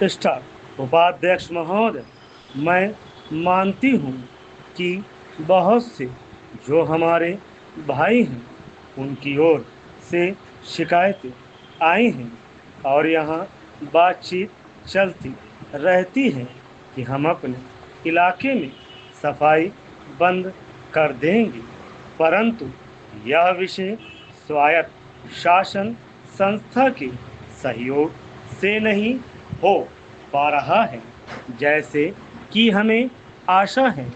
Start. उपाध्यक्ष महोदय, मैं मानती हूँ कि बहुत से जो हमारे भाई हैं उनकी ओर से शिकायतें आई हैं और यहाँ बातचीत चलती रहती है कि हम अपने इलाके में सफाई बंद कर देंगे, परंतु यह विषय स्वायत्त शासन संस्था के सहयोग से नहीं हो पा रहा है जैसे कि हमें आशा है।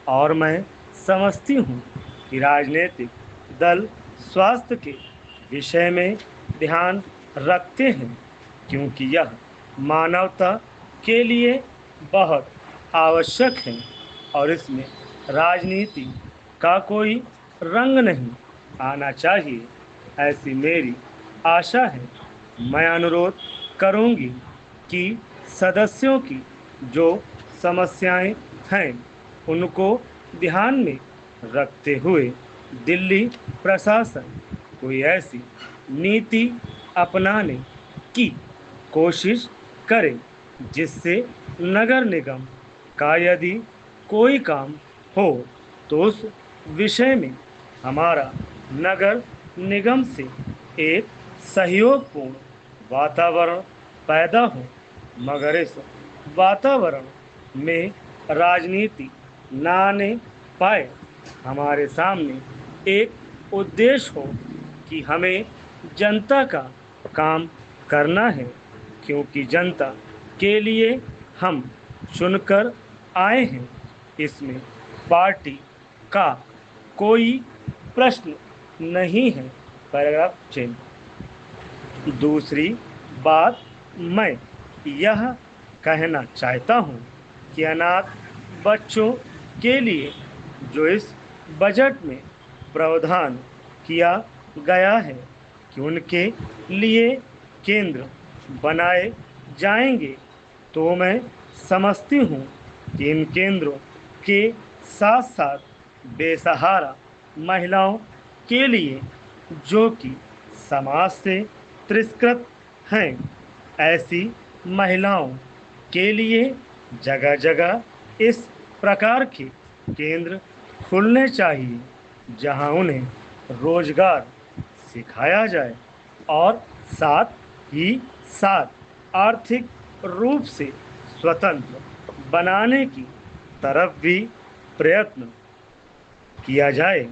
और मैं समझती हूँ कि राजनीतिक दल स्वास्थ्य के विषय में ध्यान रखते हैं क्योंकि यह मानवता के लिए बहुत आवश्यक है और इसमें राजनीति का कोई रंग नहीं आना चाहिए, ऐसी मेरी आशा है। मैं अनुरोध करूंगी कि सदस्यों की जो समस्याएं हैं उनको ध्यान में रखते हुए दिल्ली प्रशासन कोई ऐसी नीति अपनाने की कोशिश करे जिससे नगर निगम का यदि कोई काम हो तो उस विषय में हमारा नगर निगम से एक सहयोगपूर्ण वातावरण पैदा हो, मगर इस वातावरण में राजनीति न आने पाए। हमारे सामने एक उद्देश्य हो कि हमें जनता का काम करना है क्योंकि जनता के लिए हम चुनकर आए हैं। इसमें पार्टी का कोई प्रश्न नहीं है। Paragraph change. दूसरी बात, मैं यह कहना चाहता हूँ कि अनाथ बच्चों के लिए जो इस बजट में प्रावधान किया गया है कि उनके लिए केंद्र बनाए जाएंगे, तो मैं समझती हूँ कि इन केंद्रों के साथ साथ बेसहारा महिलाओं के लिए जो कि समाज से तिरस्कृत हैं, ऐसी महिलाओं के लिए जगह जगह इस प्रकार के केंद्र खुलने चाहिए जहां उन्हें रोजगार सिखाया जाए और साथ ही साथ आर्थिक रूप से स्वतंत्र बनाने की तरफ भी प्रयत्न किया जाए।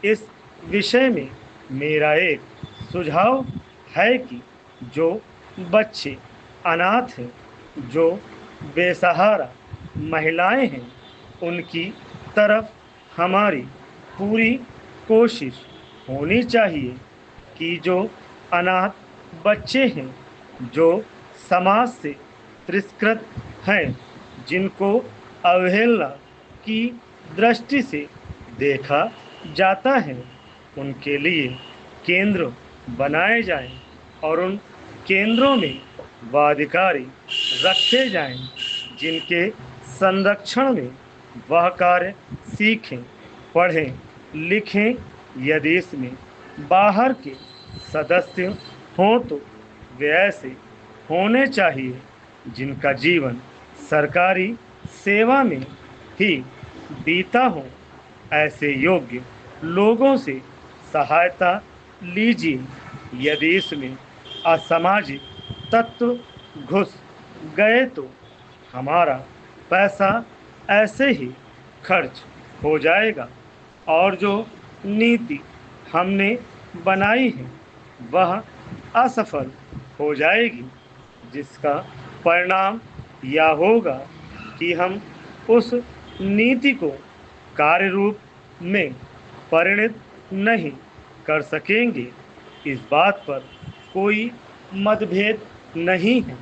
इस विषय में मेरा एक सुझाव है कि जो बच्चे अनाथ हैं, जो बेसहारा महिलाएं हैं, उनकी तरफ हमारी पूरी कोशिश होनी चाहिए कि जो अनाथ बच्चे हैं, जो समाज से तिरस्कृत हैं, जिनको अवहेलना की दृष्टि से देखा जाता है, उनके लिए केंद्र बनाए जाएं और उन केंद्रों में वह अधिकारी रखे जाएं जिनके संरक्षण में वह कार्य सीखें, पढ़ें, लिखें। यदि इसमें बाहर के सदस्य हों तो वे ऐसे होने चाहिए जिनका जीवन सरकारी सेवा में ही बीता हो। ऐसे योग्य लोगों से सहायता लीजिए। यदि इसमें असामाजिक तत्व घुस गए तो हमारा पैसा ऐसे ही खर्च हो जाएगा और जो नीति हमने बनाई है वह असफल हो जाएगी, जिसका परिणाम यह होगा कि हम उस नीति को कार्य रूप में परिणत नहीं कर सकेंगे। इस बात पर कोई मतभेद नहीं है।